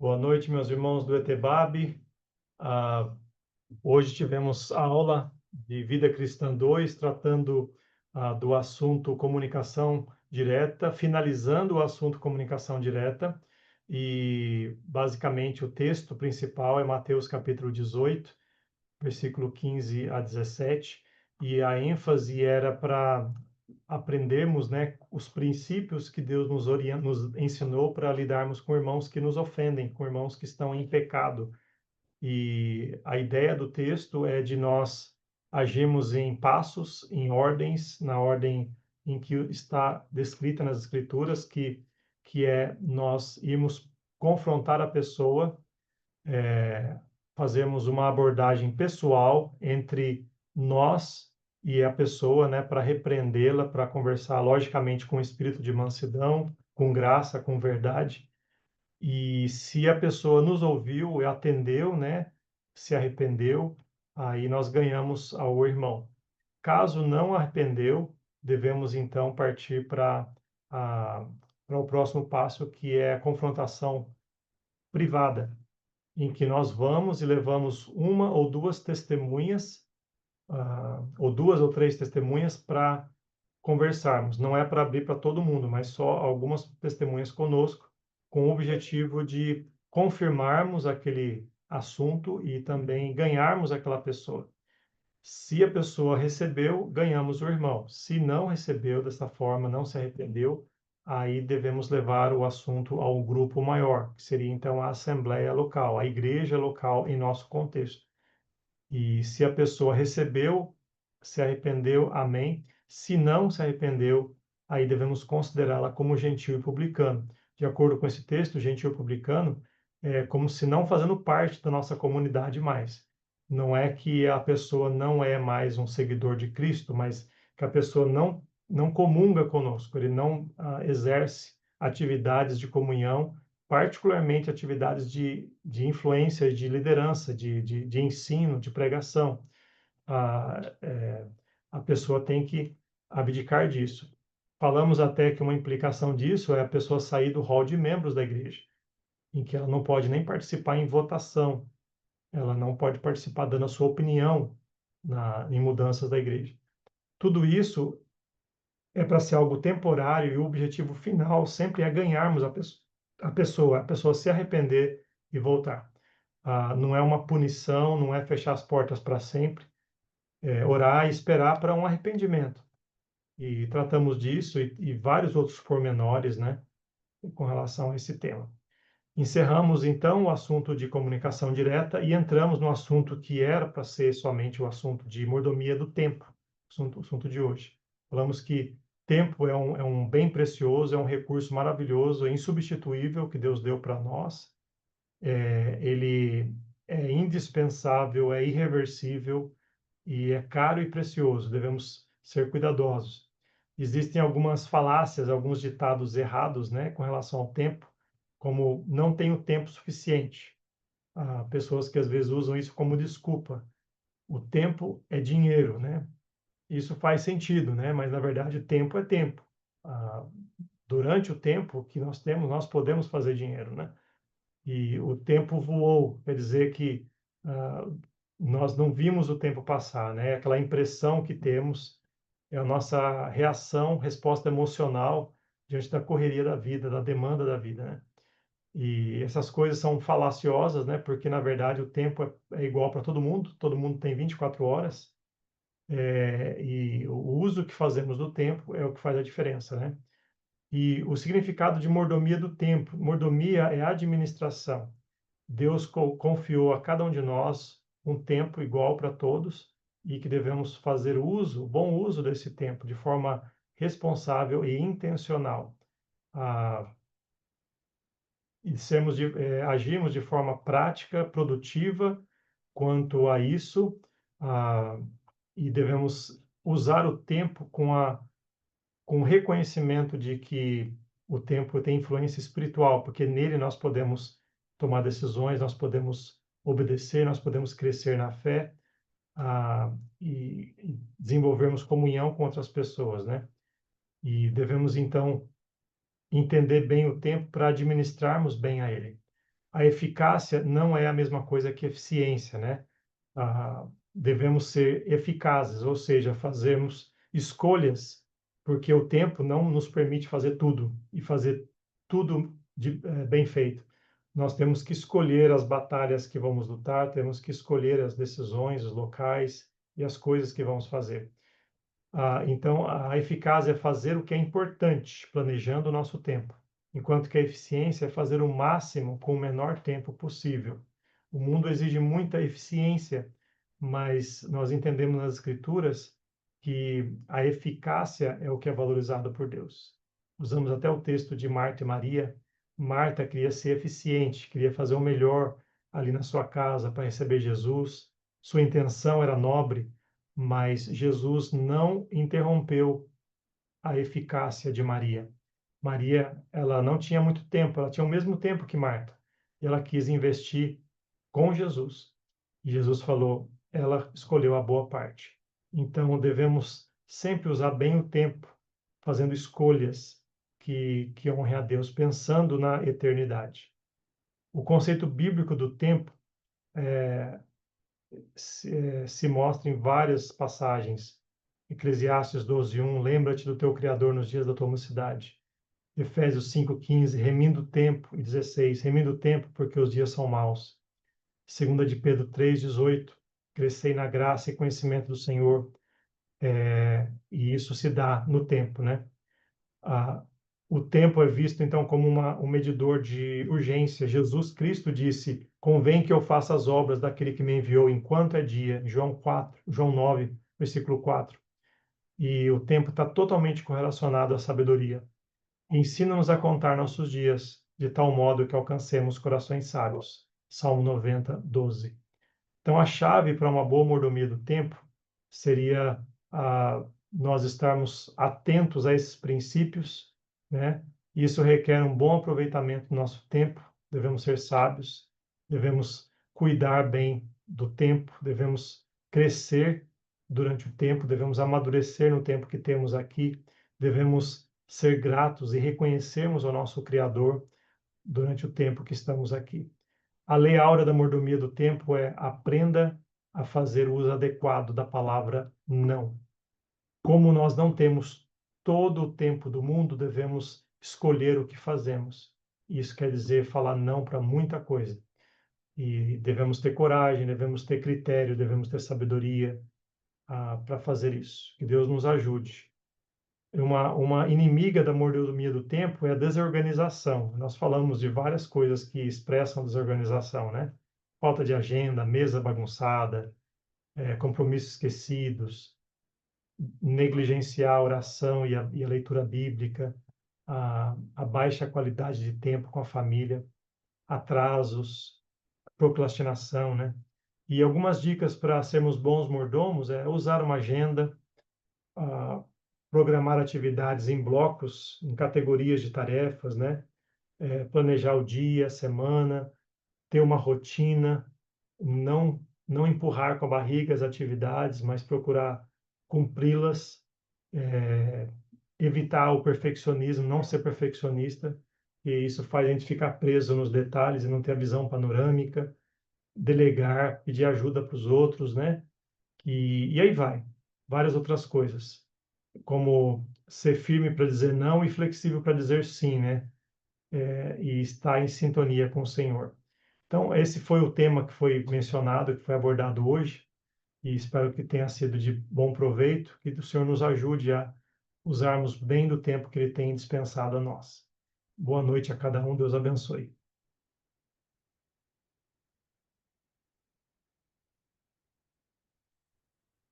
Boa noite, meus irmãos do ETBAB. Hoje tivemos a aula de Vida Cristã 2, tratando do assunto comunicação direta, finalizando o assunto comunicação direta. E, basicamente, o texto principal é Mateus capítulo 18, versículo 15 a 17. E a ênfase era para aprendermos, né, os princípios que Deus nos ensinou para lidarmos com irmãos que nos ofendem, com irmãos que estão em pecado. E a ideia do texto é de nós agirmos em passos, em ordens, na ordem em que está descrita nas Escrituras, que é nós irmos confrontar a pessoa, fazermos uma abordagem pessoal entre nós e a pessoa, né, para repreendê-la, para conversar logicamente com espírito de mansidão, com graça, com verdade. E se a pessoa nos ouviu e atendeu, né, se arrependeu, aí nós ganhamos ao irmão. Caso não arrependeu, devemos então partir a- para o próximo passo, que é a confrontação privada, em que nós vamos e levamos uma ou duas testemunhas, ou duas ou três testemunhas para conversarmos. Não é para abrir para todo mundo, mas só algumas testemunhas conosco, com o objetivo de confirmarmos aquele assunto e também ganharmos aquela pessoa. Se a pessoa recebeu, ganhamos o irmão. Se não recebeu dessa forma, não se arrependeu, aí devemos levar o assunto ao grupo maior, que seria então a assembleia local, a igreja local em nosso contexto. E se a pessoa recebeu, se arrependeu, amém. Se não se arrependeu, aí devemos considerá-la como gentil e publicano. De acordo com esse texto, gentil e publicano é como se não fazendo parte da nossa comunidade mais. Não é que a pessoa não é mais um seguidor de Cristo, mas que a pessoa não comunga conosco, ele não exerce atividades de comunhão, particularmente atividades de influência, de liderança, de ensino, de pregação. A, é, a pessoa tem que abdicar disso. Falamos até que uma implicação disso é a pessoa sair do rol de membros da igreja, em que ela não pode nem participar em votação, ela não pode participar dando a sua opinião em mudanças da igreja. Tudo isso é para ser algo temporário e o objetivo final sempre é ganharmos a pessoa se arrepender e voltar. Não é uma punição, não é fechar as portas para sempre, é orar e esperar para um arrependimento. E tratamos disso e vários outros pormenores, né, com relação a esse tema. Encerramos, então, o assunto de comunicação direta e entramos no assunto que era para ser somente o assunto de mordomia do tempo, o assunto de hoje. Falamos que tempo é um bem precioso, é um recurso maravilhoso, é insubstituível que Deus deu para nós. Ele é indispensável, é irreversível e é caro e precioso. Devemos ser cuidadosos. Existem algumas falácias, alguns ditados errados, né, com relação ao tempo, como não tenho tempo suficiente. Há pessoas que às vezes usam isso como desculpa. O tempo é dinheiro, né? Isso faz sentido, né? Mas na verdade tempo é tempo. Ah, Durante o tempo que nós temos, nós podemos fazer dinheiro, né? E o tempo voou, quer dizer que ah, nós não vimos o tempo passar, né? Aquela impressão que temos é a nossa reação, resposta emocional diante da correria da vida, da demanda da vida, né? E essas coisas são falaciosas, né? Porque na verdade o tempo é igual para todo mundo tem 24 horas, e o uso que fazemos do tempo é o que faz a diferença, né? E o significado de mordomia do tempo, mordomia é administração. Deus confiou a cada um de nós um tempo igual para todos e que devemos fazer uso, bom uso desse tempo de forma responsável e intencional. Ah, Agirmos de forma prática, produtiva quanto a isso, ah, e devemos usar o tempo com o reconhecimento de que o tempo tem influência espiritual, porque nele nós podemos tomar decisões, nós podemos obedecer, nós podemos crescer na fé, e desenvolvermos comunhão com outras pessoas, né? E devemos, então, entender bem o tempo para administrarmos bem a ele. A eficácia não é a mesma coisa que eficiência, né? Devemos ser eficazes, ou seja, fazermos escolhas, porque o tempo não nos permite fazer tudo e fazer tudo bem feito. Nós temos que escolher as batalhas que vamos lutar, temos que escolher as decisões, os locais e as coisas que vamos fazer. Então, a eficácia é fazer o que é importante, planejando o nosso tempo, enquanto que a eficiência é fazer o máximo com o menor tempo possível. O mundo exige muita eficiência, mas nós entendemos nas Escrituras que a eficácia é o que é valorizado por Deus. Usamos até o texto de Marta e Maria. Marta queria ser eficiente, queria fazer o melhor ali na sua casa para receber Jesus. Sua intenção era nobre, mas Jesus não interrompeu a eficácia de Maria. Maria, ela não tinha muito tempo, ela tinha o mesmo tempo que Marta. E ela quis investir com Jesus. E Jesus falou, ela escolheu a boa parte. Então, devemos sempre usar bem o tempo, fazendo escolhas que honrem a Deus, pensando na eternidade. O conceito bíblico do tempo se mostra em várias passagens. Eclesiastes 12:1, lembra-te do teu Criador nos dias da tua mocidade. Efésios 5:15, remindo o tempo, e 16, remindo o tempo porque os dias são maus. 2 de Pedro 3:18, crescei na graça e conhecimento do Senhor, e isso se dá no tempo, né? Ah, o tempo é visto, então, como um medidor de urgência. Jesus Cristo disse, convém que eu faça as obras daquele que me enviou enquanto é dia, João 9, versículo 4. E o tempo está totalmente correlacionado à sabedoria. Ensina-nos a contar nossos dias, de tal modo que alcancemos corações sábios. Salmo 90, 12. Então, a chave para uma boa mordomia do tempo seria nós estarmos atentos a esses princípios, né? Isso requer um bom aproveitamento do nosso tempo, devemos ser sábios, devemos cuidar bem do tempo, devemos crescer durante o tempo, devemos amadurecer no tempo que temos aqui, devemos ser gratos e reconhecermos o nosso Criador durante o tempo que estamos aqui. A lei áurea da mordomia do tempo é aprenda a fazer o uso adequado da palavra não. Como nós não temos todo o tempo do mundo, devemos escolher o que fazemos. Isso quer dizer falar não para muita coisa. E devemos ter coragem, devemos ter critério, devemos ter sabedoria para fazer isso. Que Deus nos ajude. Uma inimiga da mordomia do tempo é a desorganização. Nós falamos de várias coisas que expressam desorganização, né? Falta de agenda, mesa bagunçada, compromissos esquecidos, negligenciar a oração e a leitura bíblica, a baixa qualidade de tempo com a família, atrasos, procrastinação, né? E algumas dicas para sermos bons mordomos é usar uma agenda, a programar atividades em blocos, em categorias de tarefas, né? Planejar o dia, a semana, ter uma rotina, não empurrar com a barriga as atividades, mas procurar cumpri-las, evitar o perfeccionismo, não ser perfeccionista, e isso faz a gente ficar preso nos detalhes e não ter a visão panorâmica, delegar, pedir ajuda para os outros, né? E aí vai, várias outras coisas como ser firme para dizer não e flexível para dizer sim, né? E estar em sintonia com o Senhor. Então, esse foi o tema que foi mencionado, que foi abordado hoje, e espero que tenha sido de bom proveito, que o Senhor nos ajude a usarmos bem do tempo que Ele tem dispensado a nós. Boa noite a cada um, Deus abençoe.